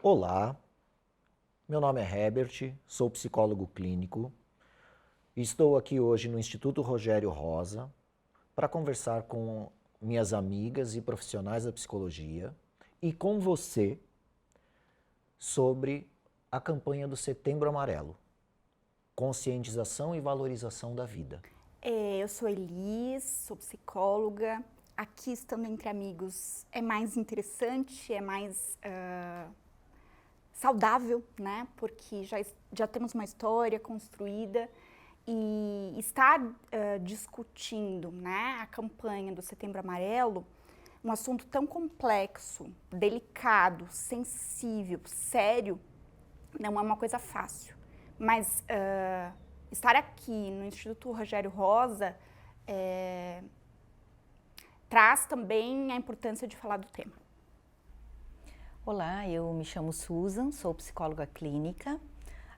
Olá, meu nome é Herbert, sou psicólogo clínico e estou aqui hoje no Instituto Rogério Rosa para conversar com minhas amigas e profissionais da psicologia e com você sobre a campanha do Setembro Amarelo, conscientização e valorização da vida. Eu sou Elis, sou psicóloga. Aqui, estando entre amigos, é mais interessante, é mais saudável, né? Porque já temos uma história construída e estar discutindo, né, a campanha do Setembro Amarelo, um assunto tão complexo, delicado, sensível, sério, não é uma coisa fácil. Mas estar aqui no Instituto Rogério Rosa traz também a importância de falar do tema. Olá, eu me chamo Susan, sou psicóloga clínica.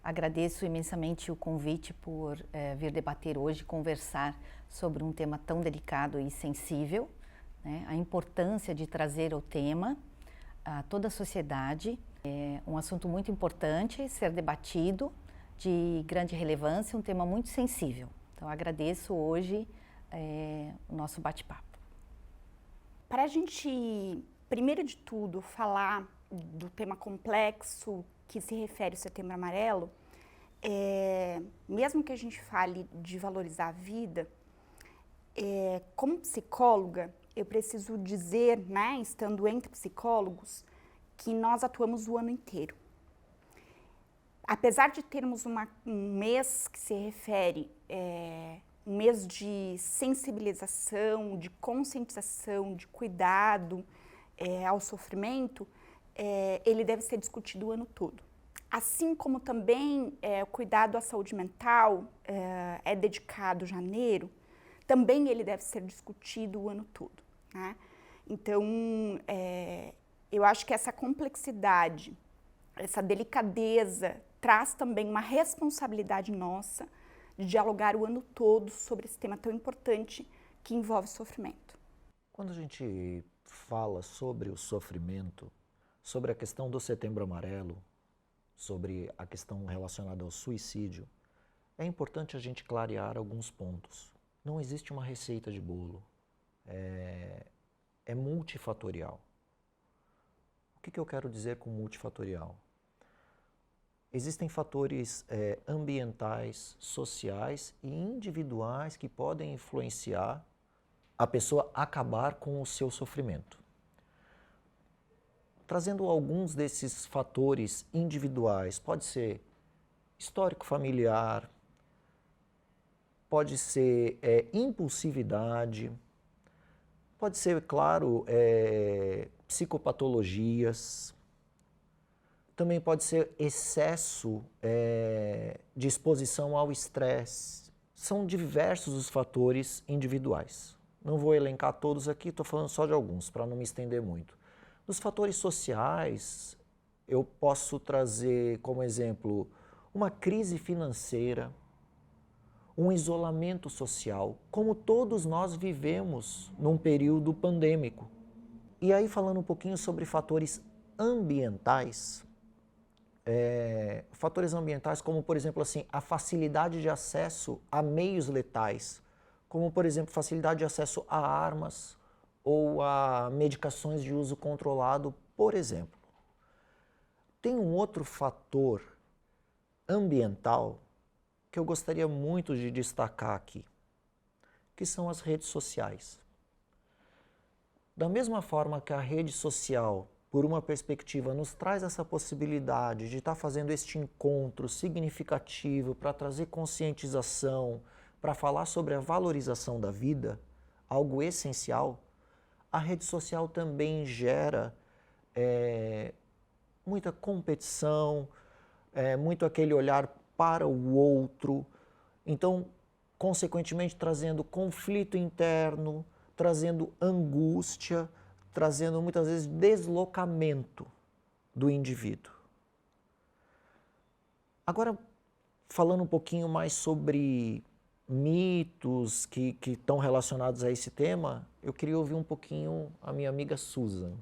Agradeço imensamente o convite por vir debater hoje, conversar sobre um tema tão delicado e sensível, né? A importância de trazer o tema a toda a sociedade. É um assunto muito importante, ser debatido, de grande relevância, um tema muito sensível. Então, agradeço hoje o nosso bate-papo. Para a gente, primeiro de tudo, falar do tema complexo que se refere ao Setembro Amarelo, mesmo que a gente fale de valorizar a vida, como psicóloga, eu preciso dizer, né, estando entre psicólogos, que nós atuamos o ano inteiro. Apesar de termos um mês que se refere, um mês de sensibilização, de conscientização, de cuidado ao sofrimento, ele deve ser discutido o ano todo. Assim como também o cuidado à saúde mental é dedicado em janeiro, também ele deve ser discutido o ano todo, né? Então, eu acho que essa complexidade, essa delicadeza, traz também uma responsabilidade nossa de dialogar o ano todo sobre esse tema tão importante que envolve sofrimento. Quando a gente fala sobre o sofrimento, sobre a questão do Setembro Amarelo, sobre a questão relacionada ao suicídio, é importante a gente clarear alguns pontos. Não existe uma receita de bolo, é multifatorial. O que eu quero dizer com multifatorial? Existem fatores ambientais, sociais e individuais que podem influenciar a pessoa a acabar com o seu sofrimento. Trazendo alguns desses fatores individuais, pode ser histórico familiar, pode ser impulsividade, pode ser, claro, psicopatologias, também pode ser excesso de exposição ao estresse. São diversos os fatores individuais. Não vou elencar todos aqui, estou falando só de alguns, para não me estender muito. Nos fatores sociais, eu posso trazer como exemplo uma crise financeira, um isolamento social, como todos nós vivemos num período pandêmico. E aí, falando um pouquinho sobre fatores ambientais, fatores ambientais como, por exemplo, assim, a facilidade de acesso a meios letais, como, por exemplo, facilidade de acesso a armas ou a medicações de uso controlado, por exemplo. Tem um outro fator ambiental que eu gostaria muito de destacar aqui, que são as redes sociais. Da mesma forma que a rede social, por uma perspectiva, nos traz essa possibilidade de estar fazendo este encontro significativo para trazer conscientização, para falar sobre a valorização da vida, algo essencial, a rede social também gera muita competição, muito aquele olhar para o outro, então, consequentemente, trazendo conflito interno, trazendo angústia, trazendo muitas vezes deslocamento do indivíduo. Agora, falando um pouquinho mais sobre mitos que estão relacionados a esse tema, eu queria ouvir um pouquinho a minha amiga Susan.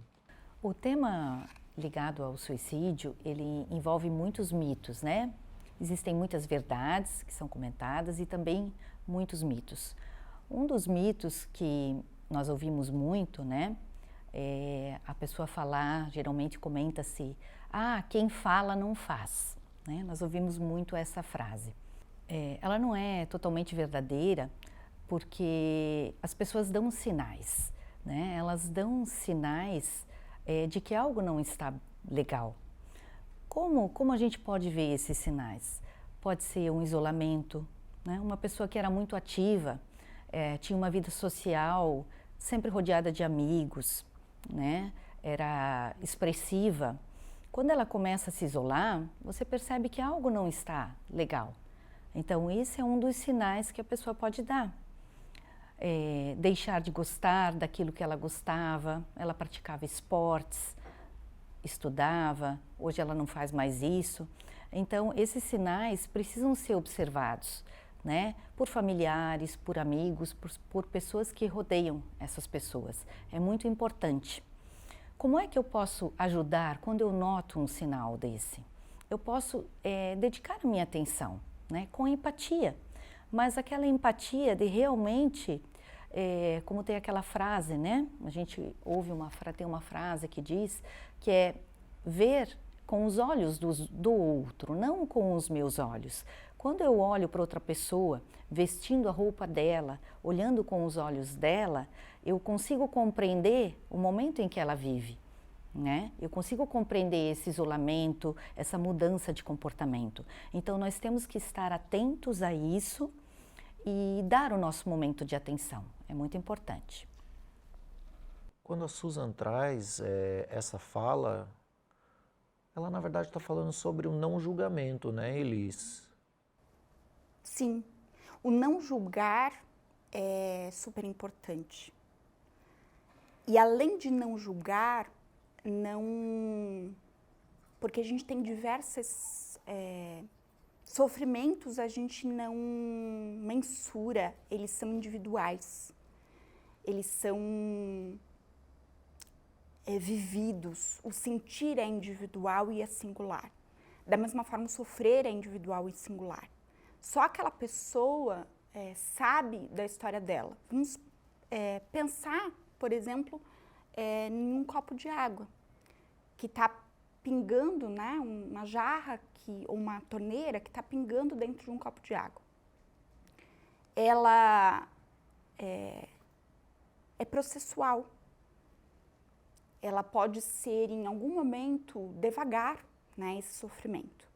O tema ligado ao suicídio, ele envolve muitos mitos, né? Existem muitas verdades que são comentadas e também muitos mitos. Um dos mitos que nós ouvimos muito, né? É a pessoa falar, geralmente comenta-se, quem fala não faz, né? Nós ouvimos muito essa frase. Ela não é totalmente verdadeira porque as pessoas dão sinais, né? Elas dão sinais de que algo não está legal. Como a gente pode ver esses sinais? Pode ser um isolamento, né? Uma pessoa que era muito ativa, tinha uma vida social, sempre rodeada de amigos, né? Era expressiva. Quando ela começa a se isolar, você percebe que algo não está legal. Então, esse é um dos sinais que a pessoa pode dar. Deixar de gostar daquilo que ela gostava, ela praticava esportes, estudava, hoje ela não faz mais isso. Então, esses sinais precisam ser observados, né? Por familiares, por amigos, por pessoas que rodeiam essas pessoas. É muito importante. Como é que eu posso ajudar quando eu noto um sinal desse? Eu posso dedicar a minha atenção, né? Com empatia, mas aquela empatia de realmente, como tem aquela frase, né? A gente tem uma frase que diz que é ver com os olhos do outro, não com os meus olhos. Quando eu olho para outra pessoa, vestindo a roupa dela, olhando com os olhos dela, eu consigo compreender o momento em que ela vive, né? Eu consigo compreender esse isolamento, essa mudança de comportamento. Então, nós temos que estar atentos a isso e dar o nosso momento de atenção. É muito importante. Quando a Susan traz essa fala, ela na verdade está falando sobre o não julgamento, né, Elis? Sim, o não julgar é super importante. E além de não julgar, porque a gente tem diversos sofrimentos, a gente não mensura, eles são individuais, eles são vividos, o sentir é individual e é singular. Da mesma forma, o sofrer é individual e singular. Só aquela pessoa sabe da história dela. Vamos pensar, por exemplo, em um copo de água que está pingando, né, uma jarra ou uma torneira que está pingando dentro de um copo de água. Ela é processual. Ela pode ser, em algum momento, devagar, né, esse sofrimento.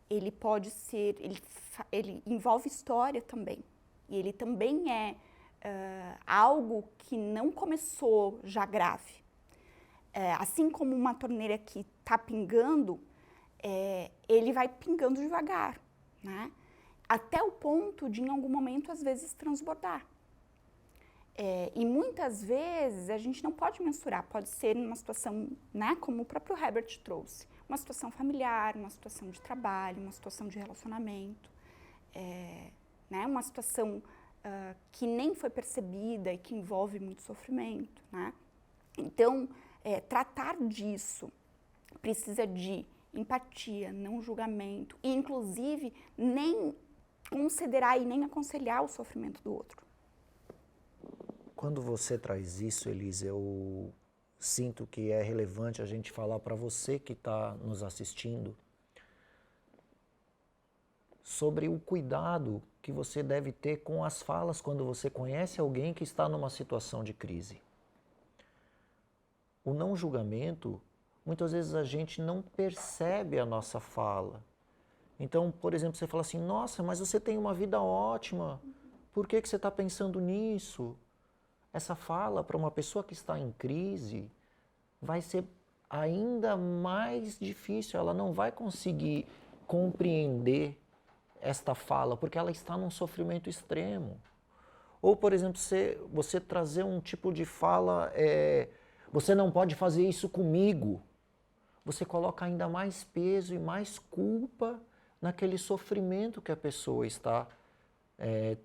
Ele pode ser, ele envolve história também. E ele também é algo que não começou já grave. Assim como uma torneira que está pingando, ele vai pingando devagar, né? Até o ponto de, em algum momento, às vezes, transbordar. E muitas vezes a gente não pode mensurar, pode ser numa situação, né, como o próprio Herbert trouxe, uma situação familiar, uma situação de trabalho, uma situação de relacionamento, né, uma situação que nem foi percebida e que envolve muito sofrimento, né? Então, tratar disso precisa de empatia, não julgamento, e inclusive nem considerar e nem aconselhar o sofrimento do outro. Quando você traz isso, Elis, eu sinto que é relevante a gente falar para você que está nos assistindo sobre o cuidado que você deve ter com as falas quando você conhece alguém que está numa situação de crise. O não julgamento, muitas vezes a gente não percebe a nossa fala. Então, por exemplo, você fala assim, nossa, mas você tem uma vida ótima, por que você está pensando nisso? Essa fala para uma pessoa que está em crise vai ser ainda mais difícil, ela não vai conseguir compreender esta fala, porque ela está num sofrimento extremo. Ou, por exemplo, você trazer um tipo de fala, você não pode fazer isso comigo. Você coloca ainda mais peso e mais culpa naquele sofrimento que a pessoa está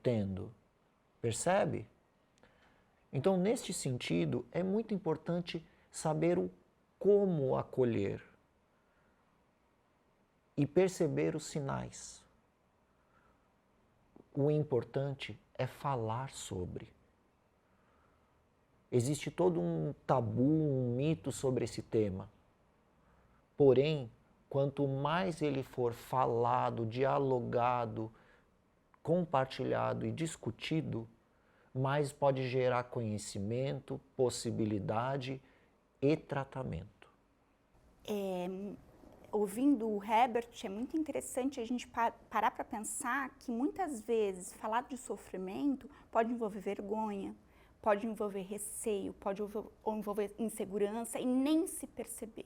tendo. Percebe? Então, neste sentido, é muito importante saber como acolher e perceber os sinais. O importante é falar sobre. Existe todo um tabu, um mito sobre esse tema. Porém, quanto mais ele for falado, dialogado, compartilhado e discutido, mais pode gerar conhecimento, possibilidade e tratamento. Ouvindo o Herbert, é muito interessante a gente parar para pensar que muitas vezes falar de sofrimento pode envolver vergonha, pode envolver receio, pode envolver insegurança e nem se perceber.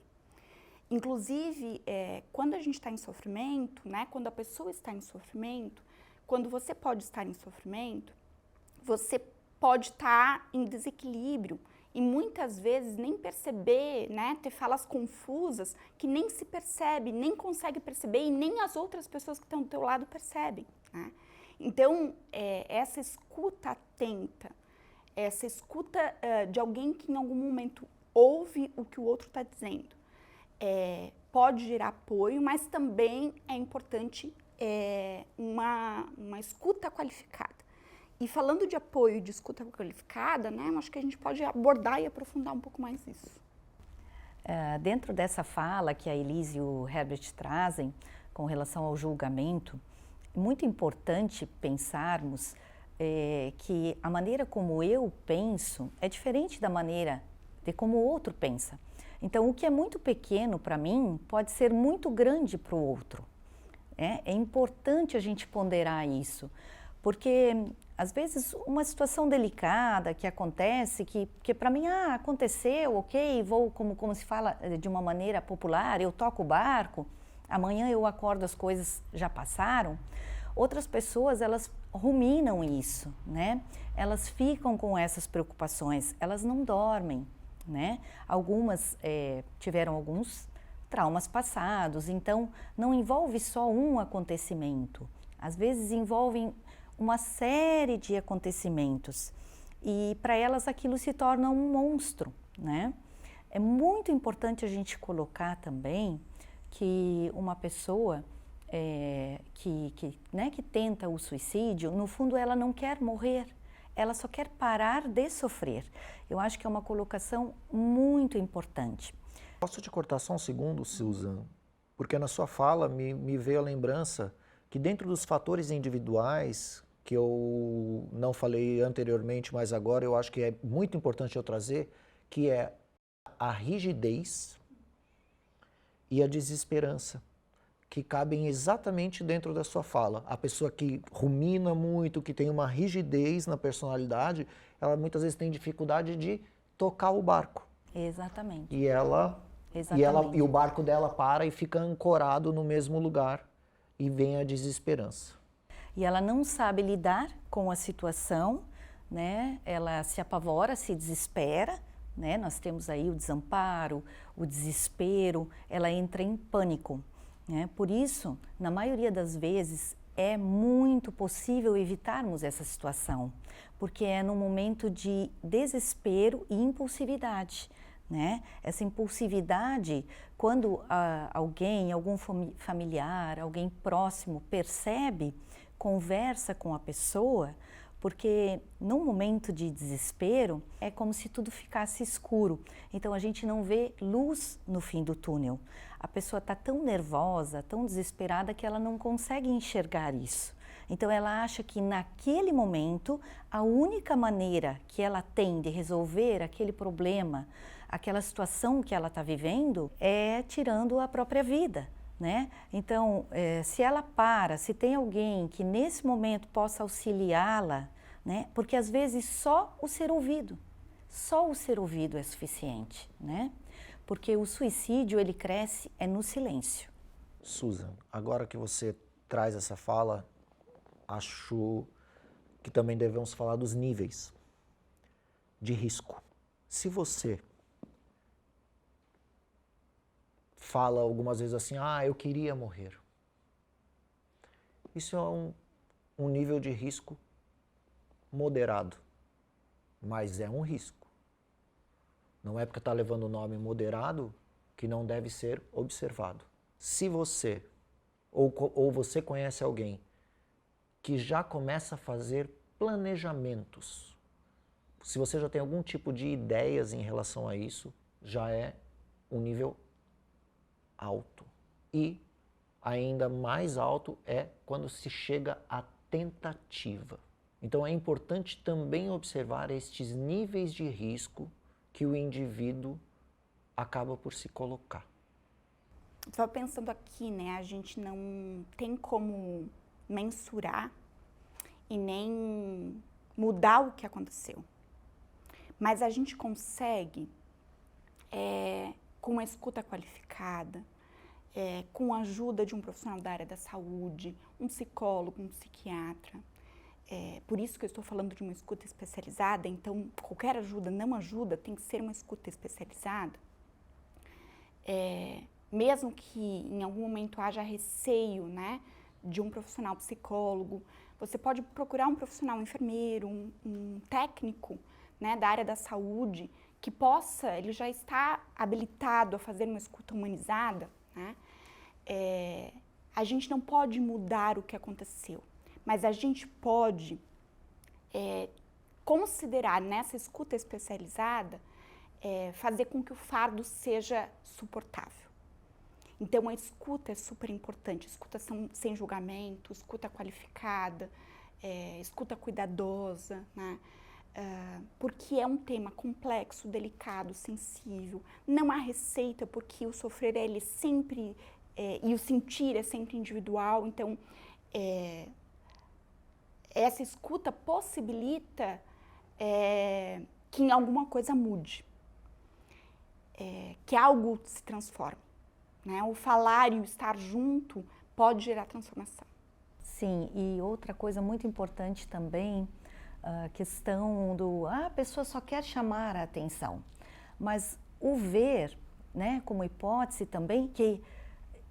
Inclusive, quando a gente está em sofrimento, né, quando a pessoa está em sofrimento, quando você pode estar em sofrimento, você pode estar em desequilíbrio e muitas vezes nem perceber, né, ter falas confusas que nem se percebe, nem consegue perceber e nem as outras pessoas que estão do teu lado percebem, né? Então, essa escuta atenta, essa escuta de alguém que em algum momento ouve o que o outro está dizendo, pode gerar apoio, mas também é importante uma escuta qualificada. E falando de apoio e de escuta qualificada, né, acho que a gente pode abordar e aprofundar um pouco mais isso. Dentro dessa fala que a Elise e o Herbert trazem com relação ao julgamento, é muito importante pensarmos que a maneira como eu penso é diferente da maneira de como o outro pensa. Então, o que é muito pequeno para mim pode ser muito grande para o outro. É importante a gente ponderar isso, porque às vezes uma situação delicada que acontece, que para mim, aconteceu, ok, vou, como se fala de uma maneira popular, eu toco o barco, amanhã eu acordo, as coisas já passaram. Outras pessoas, elas ruminam isso, né? Elas ficam com essas preocupações, elas não dormem, né? Algumas tiveram alguns traumas passados, então não envolve só um acontecimento, às vezes envolvem uma série de acontecimentos e para elas aquilo se torna um monstro, né? É muito importante a gente colocar também que uma pessoa que tenta o suicídio, no fundo ela não quer morrer, ela só quer parar de sofrer. Eu acho que é uma colocação muito importante. Posso te cortar só um segundo, Susan? Porque na sua fala me veio a lembrança que dentro dos fatores individuais, que eu não falei anteriormente, mas agora eu acho que é muito importante eu trazer, que é a rigidez e a desesperança, que cabem exatamente dentro da sua fala. A pessoa que rumina muito, que tem uma rigidez na personalidade, ela muitas vezes tem dificuldade de tocar o barco. Exatamente. E o barco dela para e fica ancorado no mesmo lugar e vem a desesperança. E ela não sabe lidar com a situação, né? Ela se apavora, se desespera, né? Nós temos aí o desamparo, o desespero, ela entra em pânico, né? Por isso, na maioria das vezes, é muito possível evitarmos essa situação, porque é no momento de desespero e impulsividade, né? Essa impulsividade, quando alguém, algum familiar, alguém próximo percebe, conversa com a pessoa, porque num momento de desespero é como se tudo ficasse escuro. Então a gente não vê luz no fim do túnel. A pessoa está tão nervosa, tão desesperada que ela não consegue enxergar isso. Então ela acha que naquele momento a única maneira que ela tem de resolver aquele problema, aquela situação que ela está vivendo, é tirando a própria vida, né? Então, se ela se tem alguém que nesse momento possa auxiliá-la, né? Porque às vezes só o ser ouvido é suficiente, né? Porque o suicídio, ele cresce no silêncio. Susan, agora que você traz essa fala, acho que também devemos falar dos níveis de risco. Se você fala algumas vezes assim, eu queria morrer. Isso é um nível de risco moderado, mas é um risco. Não é porque está levando o nome moderado que não deve ser observado. Se você ou você conhece alguém que já começa a fazer planejamentos, se você já tem algum tipo de ideias em relação a isso, já é um nível alto. E ainda mais alto é quando se chega à tentativa. Então é importante também observar estes níveis de risco que o indivíduo acaba por se colocar. Estava pensando aqui, né? A gente não tem como mensurar e nem mudar o que aconteceu. Mas a gente consegue, com uma escuta qualificada, com a ajuda de um profissional da área da saúde, um psicólogo, um psiquiatra. Por isso que eu estou falando de uma escuta especializada, então qualquer ajuda não ajuda, tem que ser uma escuta especializada. Mesmo que em algum momento haja receio, né, de um profissional psicólogo, você pode procurar um profissional, um enfermeiro, um técnico, né, da área da saúde, que possa, ele já está habilitado a fazer uma escuta humanizada, né? A gente não pode mudar o que aconteceu, mas a gente pode considerar nessa escuta especializada, fazer com que o fardo seja suportável. Então, a escuta é super importante, escuta sem julgamento, escuta qualificada, escuta cuidadosa, né? Porque é um tema complexo, delicado, sensível. Não há receita, porque o sofrer ele sempre, e o sentir é sempre individual. Então, essa escuta possibilita que em alguma coisa mude, que algo se transforme. Né? O falar e o estar junto pode gerar transformação. Sim, e outra coisa muito importante também, a questão do, a pessoa só quer chamar a atenção, mas o ver, né, como hipótese também, que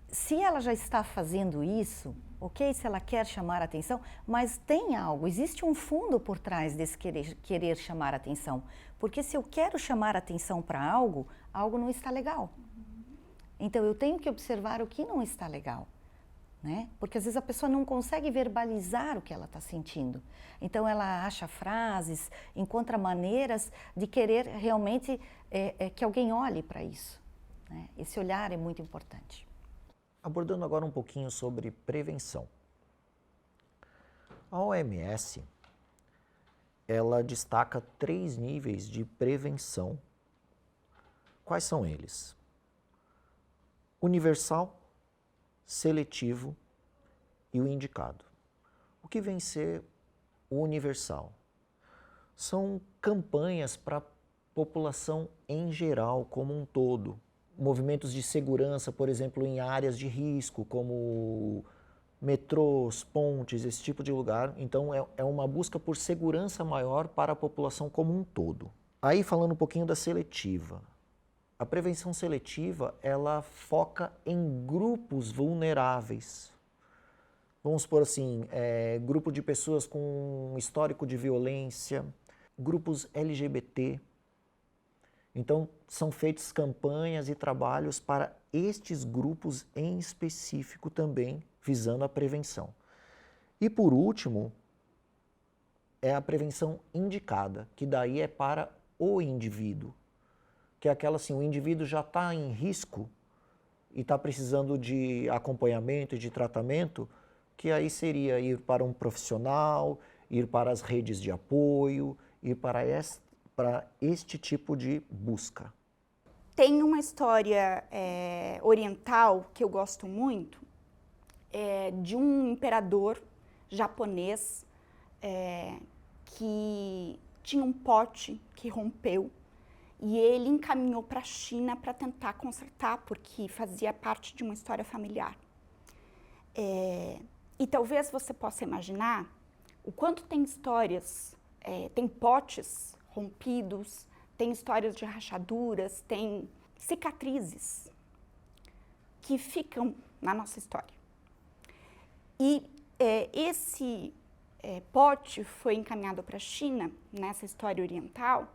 se ela já está fazendo isso, ok, se ela quer chamar a atenção, mas tem algo, existe um fundo por trás desse querer chamar a atenção, porque se eu quero chamar a atenção para algo, algo não está legal. Então, eu tenho que observar o que não está legal, né? Porque às vezes a pessoa não consegue verbalizar o que ela está sentindo. Então, ela acha frases, encontra maneiras de querer realmente que alguém olhe para isso, né? Esse olhar é muito importante. Abordando agora um pouquinho sobre prevenção. A OMS, ela destaca 3 níveis de prevenção. Quais são eles? Universal, seletivo e o indicado. O que vem ser o universal? São campanhas para a população em geral, como um todo. Movimentos de segurança, por exemplo, em áreas de risco, como metrôs, pontes, esse tipo de lugar. Então, é uma busca por segurança maior para a população como um todo. Aí, falando um pouquinho da seletiva. A prevenção seletiva, ela foca em grupos vulneráveis. Vamos supor assim, grupo de pessoas com histórico de violência, grupos LGBT. Então, são feitas campanhas e trabalhos para estes grupos em específico também, visando a prevenção. E por último, é a prevenção indicada, que daí é para o indivíduo. Que é aquela assim, o indivíduo já está em risco e está precisando de acompanhamento e de tratamento, que aí seria ir para um profissional, ir para as redes de apoio, ir para este tipo de busca. Tem uma história oriental que eu gosto muito, de um imperador japonês que tinha um pote que rompeu e ele encaminhou para a China para tentar consertar, porque fazia parte de uma história familiar. E talvez você possa imaginar o quanto tem histórias, tem potes rompidos, tem histórias de rachaduras, tem cicatrizes que ficam na nossa história. E esse pote foi encaminhado para a China, nessa história oriental,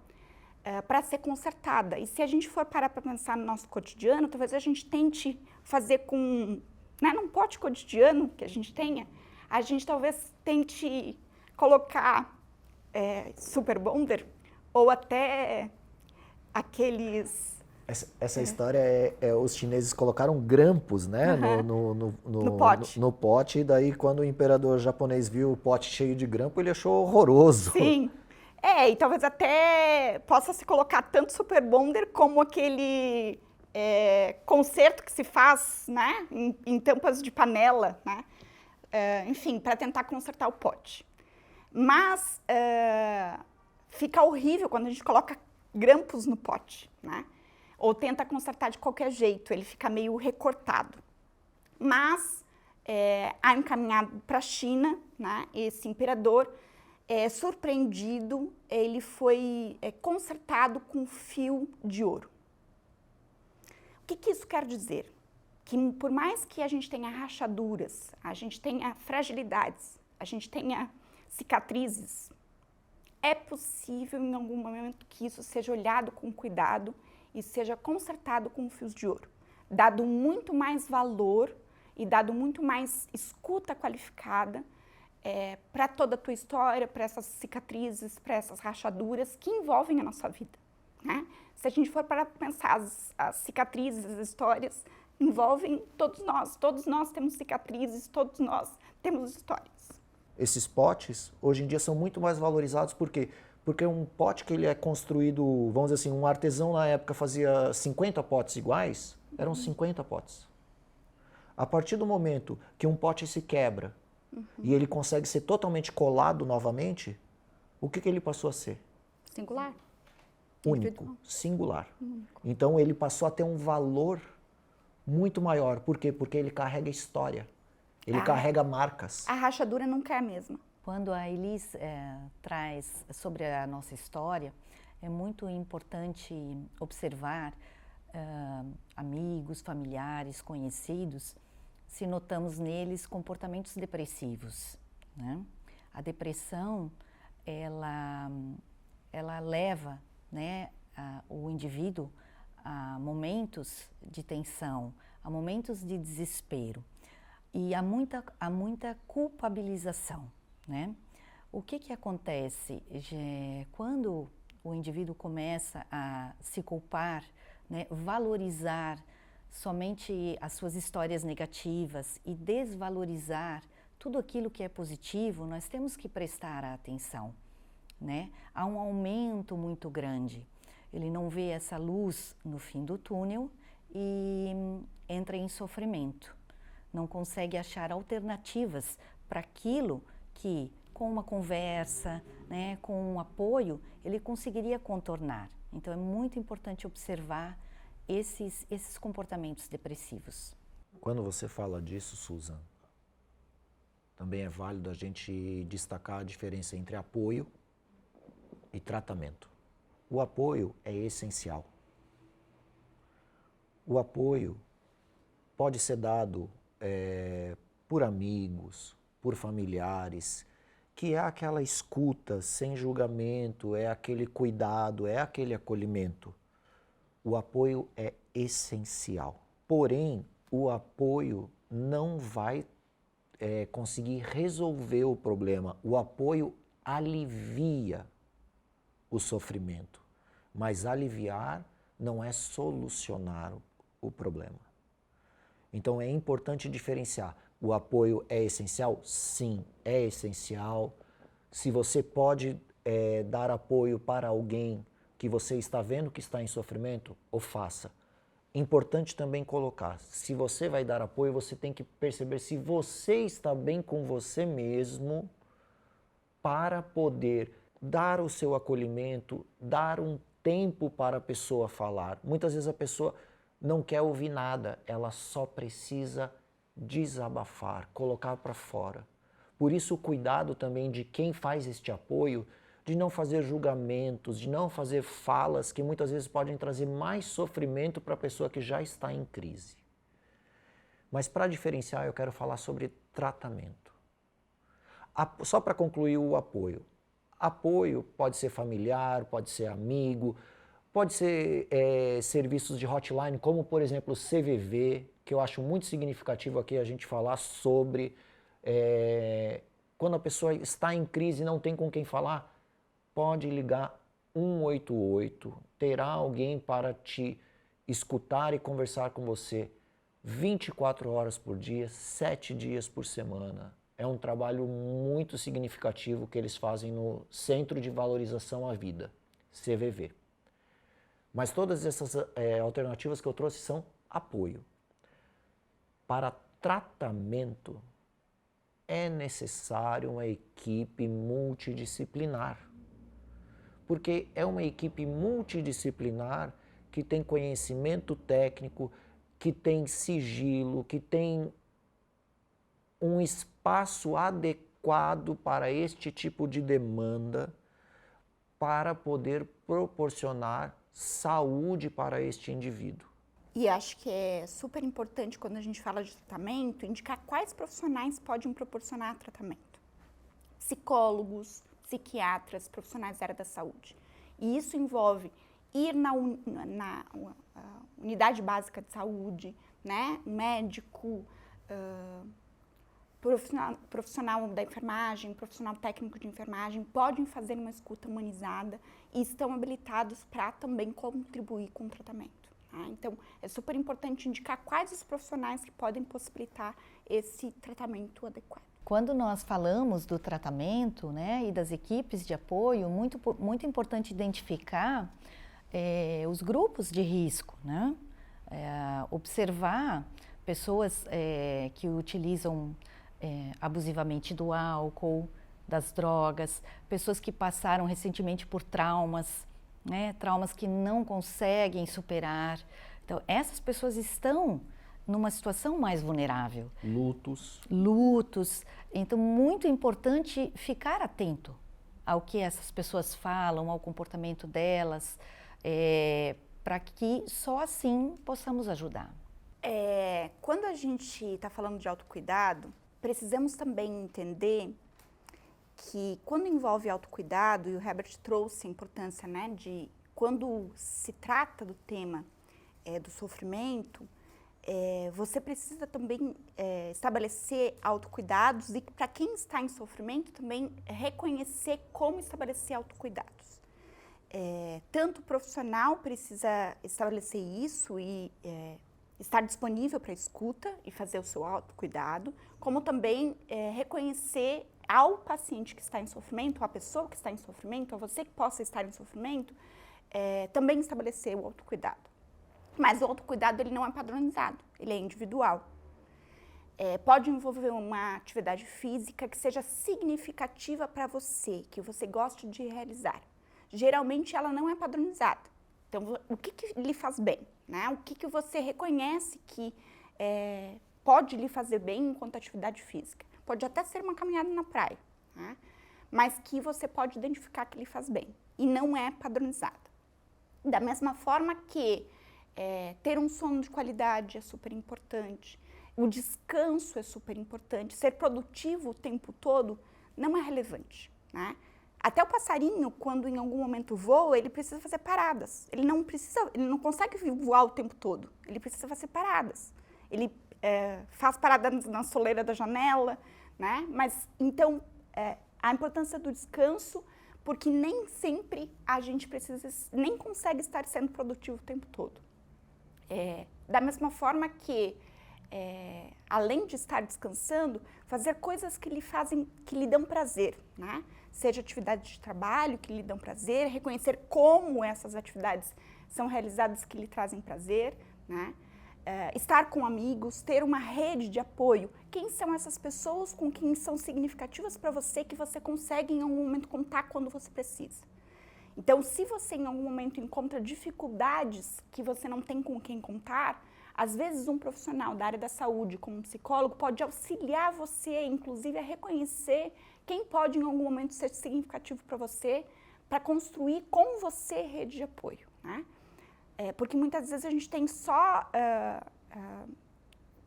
para ser consertada. E se a gente for parar para pensar no nosso cotidiano, talvez a gente tente fazer com, né, num pote cotidiano que a gente tenha, a gente talvez tente colocar Super Bonder ou até aqueles... Essa história os chineses colocaram grampos, né, No pote. No pote, e daí quando o imperador japonês viu o pote cheio de grampo, ele achou horroroso. Sim. E talvez até possa se colocar tanto Super Bonder como aquele conserto que se faz, né, em tampas de panela, né, enfim, para tentar consertar o pote. Mas fica horrível quando a gente coloca grampos no pote, né, ou tenta consertar de qualquer jeito, ele fica meio recortado. Mas, a encaminhado para a China, né, esse imperador, surpreendido, ele foi consertado com fio de ouro. O que isso quer dizer? Que por mais que a gente tenha rachaduras, a gente tenha fragilidades, a gente tenha cicatrizes, é possível em algum momento que isso seja olhado com cuidado e seja consertado com fios de ouro, dado muito mais valor e dado muito mais escuta qualificada para toda a tua história, para essas cicatrizes, para essas rachaduras que envolvem a nossa vida, né? Se a gente for para pensar, as cicatrizes, as histórias envolvem todos nós temos cicatrizes, todos nós temos histórias. Esses potes, hoje em dia, são muito mais valorizados, por quê? Porque um pote que ele é construído, vamos dizer assim, um artesão na época fazia 50 potes iguais, eram 50 potes. A partir do momento que um pote se quebra e ele consegue ser totalmente colado novamente, o que ele passou a ser? Singular. Único, singular. Então ele passou a ter um valor muito maior. Por quê? Porque ele carrega história, ele carrega marcas. A rachadura nunca é a mesma. Quando a Elis traz sobre a nossa história, é muito importante observar amigos, familiares, conhecidos, se notamos neles comportamentos depressivos, né? A depressão, ela leva, né, o indivíduo a momentos de tensão, a momentos de desespero e há muita culpabilização, né? O que acontece quando o indivíduo começa a se culpar, né, valorizar somente as suas histórias negativas e desvalorizar tudo aquilo que é positivo, nós temos que prestar atenção, né? Há um aumento muito grande. Ele não vê essa luz no fim do túnel e entra em sofrimento. Não consegue achar alternativas para aquilo que, com uma conversa, né, com um apoio, ele conseguiria contornar. Então é muito importante observar esses comportamentos depressivos. Quando você fala disso, Susan, também é válido a gente destacar a diferença entre apoio e tratamento. O apoio é essencial. O apoio pode ser dado por amigos, por familiares, que é aquela escuta sem julgamento, é aquele cuidado, é aquele acolhimento. O apoio é essencial. Porém, o apoio não vai conseguir resolver o problema. O apoio alivia o sofrimento, mas aliviar não é solucionar o problema. Então é importante diferenciar. O apoio é essencial? Sim, é essencial. Se você pode dar apoio para alguém que você está vendo que está em sofrimento, o faça. Importante também colocar, se você vai dar apoio, você tem que perceber se você está bem com você mesmo para poder dar o seu acolhimento, dar um tempo para a pessoa falar. Muitas vezes a pessoa não quer ouvir nada, ela só precisa desabafar, colocar para fora. Por isso o cuidado também de quem faz este apoio, de não fazer julgamentos, de não fazer falas que muitas vezes podem trazer mais sofrimento para a pessoa que já está em crise. Mas para diferenciar, eu quero falar sobre tratamento. Só para concluir o apoio. Apoio pode ser familiar, pode ser amigo, Pode ser serviços de hotline, como por exemplo o CVV, que eu acho muito significativo aqui a gente falar sobre quando a pessoa está em crise e não tem com quem falar, pode ligar 188, terá alguém para te escutar e conversar com você 24 horas por dia, 7 dias por semana. É um trabalho muito significativo que eles fazem no Centro de Valorização à Vida, CVV. Mas todas essas alternativas que eu trouxe são apoio. Para tratamento, é necessário uma equipe multidisciplinar. Porque é uma equipe multidisciplinar que tem conhecimento técnico, que tem sigilo, que tem um espaço adequado para este tipo de demanda, para poder proporcionar saúde para este indivíduo. E acho que é super importante, quando a gente fala de tratamento, indicar quais profissionais podem proporcionar tratamento. Psicólogos, psiquiatras, profissionais da área da saúde. E isso envolve ir na unidade básica de saúde, né? Médico, profissional da enfermagem, profissional técnico de enfermagem, podem fazer uma escuta humanizada e estão habilitados para também contribuir com o tratamento. Tá? Então, é super importante indicar quais os profissionais que podem possibilitar esse tratamento adequado. Quando nós falamos do tratamento, né, e das equipes de apoio, muito importante identificar os grupos de risco, né? Observar pessoas que utilizam abusivamente do álcool, das drogas, pessoas que passaram recentemente por traumas, né, traumas que não conseguem superar. Então, essas pessoas estão numa situação mais vulnerável. Lutos. Então, muito importante ficar atento ao que essas pessoas falam, ao comportamento delas, para que só assim possamos ajudar. Quando a gente está falando de autocuidado, precisamos também entender que quando envolve autocuidado, e o Herbert trouxe a importância, né, de quando se trata do tema do sofrimento, você precisa também estabelecer autocuidados e para quem está em sofrimento também reconhecer como estabelecer autocuidados. Tanto o profissional precisa estabelecer isso e estar disponível para escuta e fazer o seu autocuidado, como também reconhecer ao paciente que está em sofrimento, à pessoa que está em sofrimento, a você que possa estar em sofrimento, também estabelecer o autocuidado. Mas o autocuidado ele não é padronizado, ele é individual. Pode envolver uma atividade física que seja significativa para você, que você goste de realizar. Geralmente ela não é padronizada. Então, o que lhe faz bem? Né? O que você reconhece que pode lhe fazer bem enquanto atividade física? Pode até ser uma caminhada na praia, né? Mas que você pode identificar que lhe faz bem e não é padronizada. Da mesma forma que ter um sono de qualidade é super importante, o descanso é super importante, ser produtivo o tempo todo não é relevante, né? Até o passarinho, quando em algum momento voa, ele precisa fazer paradas. Ele não consegue voar o tempo todo. Ele precisa fazer paradas. Ele faz parada na soleira da janela, né? Mas então a importância do descanso, porque nem sempre a gente nem consegue estar sendo produtivo o tempo todo. Da mesma forma que além de estar descansando, fazer coisas que lhe dão prazer, né? Seja atividades de trabalho que lhe dão prazer, reconhecer como essas atividades são realizadas que lhe trazem prazer, né? Estar com amigos, ter uma rede de apoio. Quem são essas pessoas com quem são significativas para você, que você consegue em algum momento contar quando você precisa? Então, se você em algum momento encontra dificuldades que você não tem com quem contar, às vezes um profissional da área da saúde, como um psicólogo, pode auxiliar você, inclusive, a reconhecer quem pode em algum momento ser significativo para você, para construir com você rede de apoio, né? Porque muitas vezes a gente tem só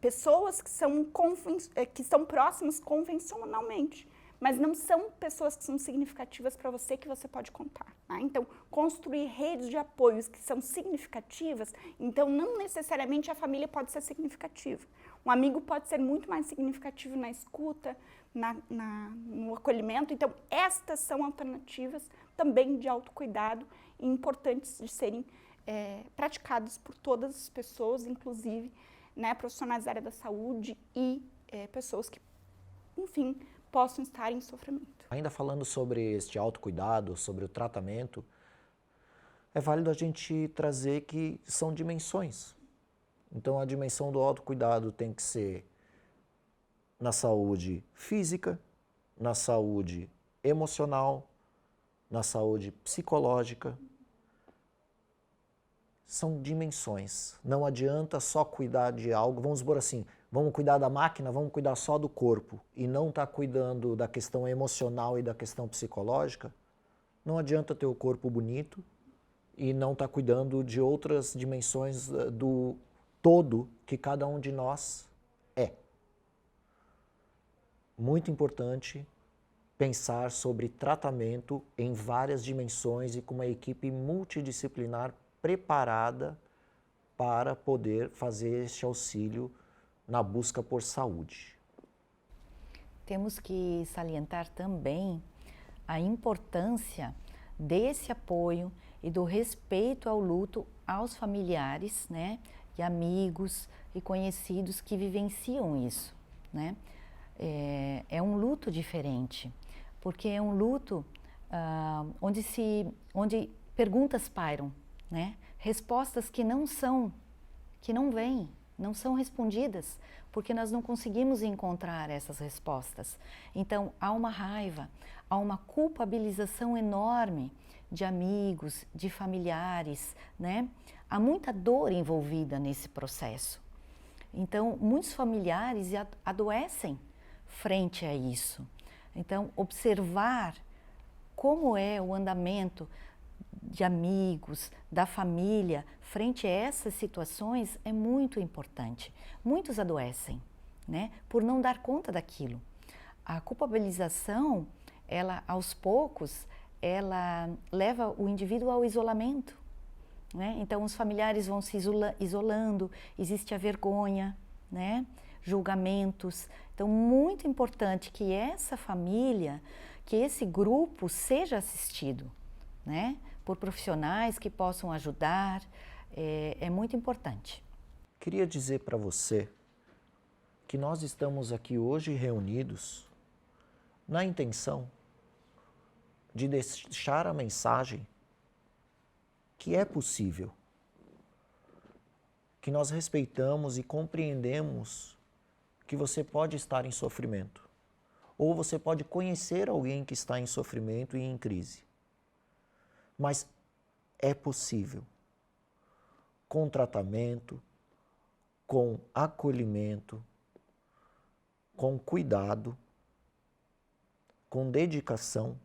pessoas que são próximas convencionalmente, mas não são pessoas que são significativas para você que você pode contar. Tá? Então, construir redes de apoios que são significativas, então não necessariamente a família pode ser significativa. Um amigo pode ser muito mais significativo na escuta, no acolhimento. Então, estas são alternativas também de autocuidado e importantes de serem praticados por todas as pessoas, inclusive, né, profissionais da área da saúde e pessoas que, enfim, possam estar em sofrimento. Ainda falando sobre este autocuidado, sobre o tratamento, é válido a gente trazer que são dimensões. Então, a dimensão do autocuidado tem que ser na saúde física, na saúde emocional, na saúde psicológica. São dimensões. Não adianta só cuidar de algo, vamos supor assim, vamos cuidar da máquina, vamos cuidar só do corpo e não estar cuidando da questão emocional e da questão psicológica. Não adianta ter o corpo bonito e não estar cuidando de outras dimensões do todo que cada um de nós é. Muito importante pensar sobre tratamento em várias dimensões e com uma equipe multidisciplinar preparada para poder fazer este auxílio na busca por saúde. Temos que salientar também a importância desse apoio e do respeito ao luto aos familiares, né, e amigos e conhecidos que vivenciam isso, né? É um luto diferente, porque é um luto onde perguntas pairam, né? Respostas que não vêm, não são respondidas, porque nós não conseguimos encontrar essas respostas. Então, há uma raiva, há uma culpabilização enorme de amigos, de familiares, né? Há muita dor envolvida nesse processo. Então, muitos familiares adoecem frente a isso. Então, observar como é o andamento de amigos, da família, frente a essas situações é muito importante. Muitos adoecem, né, por não dar conta daquilo. A culpabilização, ela, aos poucos, ela leva o indivíduo ao isolamento, né? Então, os familiares vão se isolando, existe a vergonha, né, julgamentos. Então, muito importante que essa família, que esse grupo seja assistido, né, por profissionais que possam ajudar, é muito importante. Queria dizer para você que nós estamos aqui hoje reunidos na intenção de deixar a mensagem que é possível, que nós respeitamos e compreendemos que você pode estar em sofrimento, ou você pode conhecer alguém que está em sofrimento e em crise. Mas é possível, com tratamento, com acolhimento, com cuidado, com dedicação,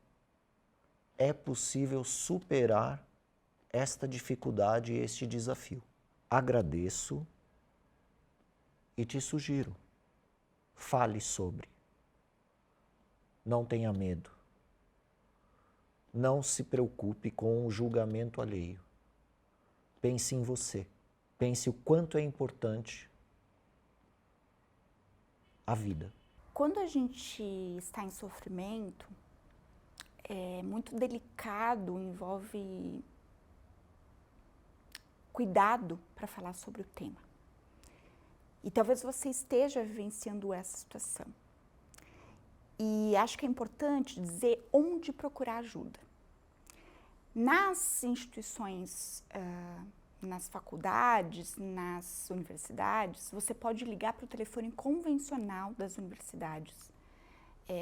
é possível superar esta dificuldade e este desafio. Agradeço e te sugiro, fale sobre. Não tenha medo. Não se preocupe com o julgamento alheio. Pense em você. Pense o quanto é importante a vida. Quando a gente está em sofrimento, é muito delicado, envolve cuidado para falar sobre o tema. E talvez você esteja vivenciando essa situação. E acho que é importante dizer onde procurar ajuda. Nas instituições, nas faculdades, nas universidades, você pode ligar para o telefone convencional das universidades.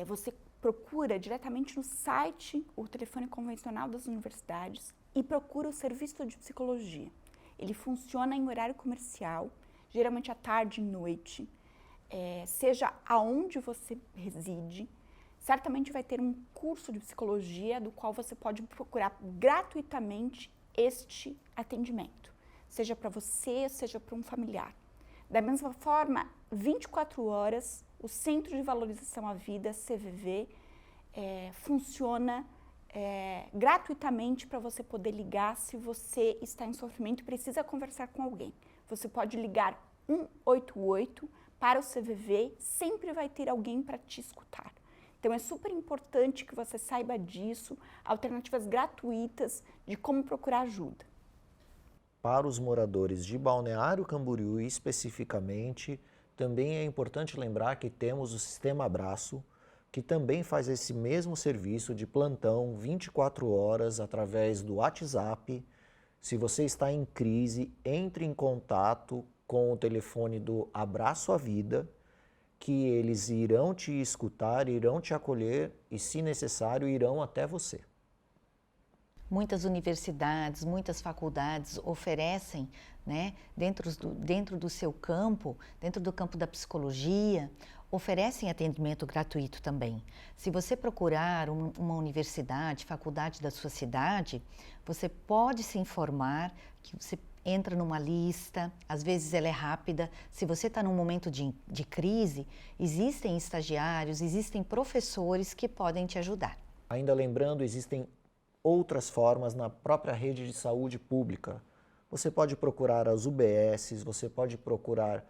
Você procura diretamente no site o telefone convencional das universidades e procura o serviço de psicologia. Ele funciona em horário comercial, geralmente à tarde e noite. Seja aonde você reside, certamente vai ter um curso de psicologia do qual você pode procurar gratuitamente este atendimento, seja para você, seja para um familiar. Da mesma forma, 24 horas, o Centro de Valorização à Vida, CVV, funciona gratuitamente para você poder ligar se você está em sofrimento e precisa conversar com alguém. Você pode ligar 188 para o CVV, sempre vai ter alguém para te escutar. Então é super importante que você saiba disso, alternativas gratuitas de como procurar ajuda. Para os moradores de Balneário Camboriú especificamente, também é importante lembrar que temos o Sistema Abraço, que também faz esse mesmo serviço de plantão 24 horas através do WhatsApp. Se você está em crise, entre em contato com o telefone do Abraço à Vida, que eles irão te escutar, irão te acolher e, se necessário, irão até você. Muitas universidades, muitas faculdades oferecem, né, dentro do seu campo, dentro do campo da psicologia, oferecem atendimento gratuito também. Se você procurar uma universidade, faculdade da sua cidade, você pode se informar, que você entra numa lista, às vezes ela é rápida. Se você está num momento de crise, existem estagiários, existem professores que podem te ajudar. Ainda lembrando, existem outras formas na própria rede de saúde pública. Você pode procurar as UBSs, você pode procurar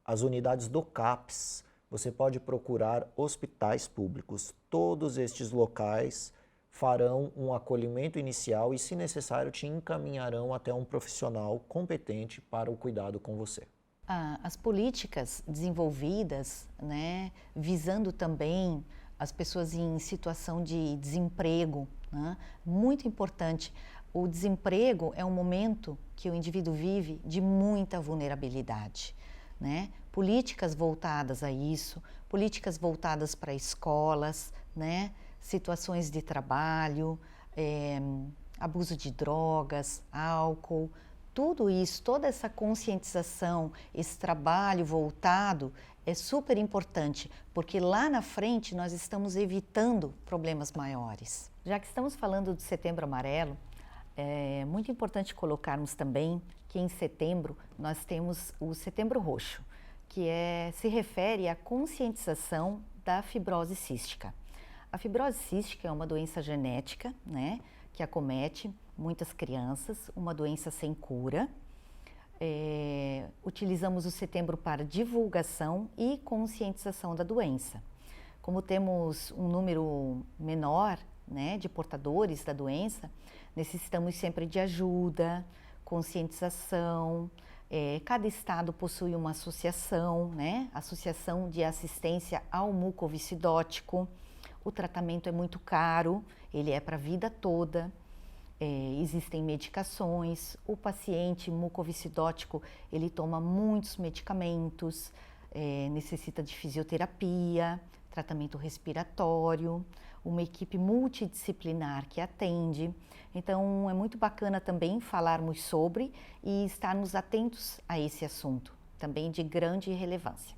as unidades do CAPS, você pode procurar hospitais públicos. Todos estes locais farão um acolhimento inicial e, se necessário, te encaminharão até um profissional competente para o cuidado com você. As políticas desenvolvidas, né, visando também as pessoas em situação de desemprego, né, muito importante. O desemprego é um momento que o indivíduo vive de muita vulnerabilidade, né? Políticas voltadas a isso, políticas voltadas para escolas, né? Situações de trabalho, abuso de drogas, álcool, tudo isso, toda essa conscientização, esse trabalho voltado é super importante, porque lá na frente nós estamos evitando problemas maiores. Já que estamos falando do Setembro Amarelo, é muito importante colocarmos também que em setembro nós temos o Setembro Roxo, que se refere à conscientização da fibrose cística. A fibrose cística é uma doença genética, né, que acomete muitas crianças, uma doença sem cura. Utilizamos o setembro para divulgação e conscientização da doença. Como temos um número menor, né, de portadores da doença, necessitamos sempre de ajuda, conscientização. Cada estado possui uma associação, né, Associação de Assistência ao Mucoviscidótico. O tratamento é muito caro, ele é para a vida toda. Existem medicações, o paciente mucoviscidótico, ele toma muitos medicamentos, necessita de fisioterapia, tratamento respiratório, uma equipe multidisciplinar que atende. Então, é muito bacana também falarmos sobre e estarmos atentos a esse assunto, também de grande relevância.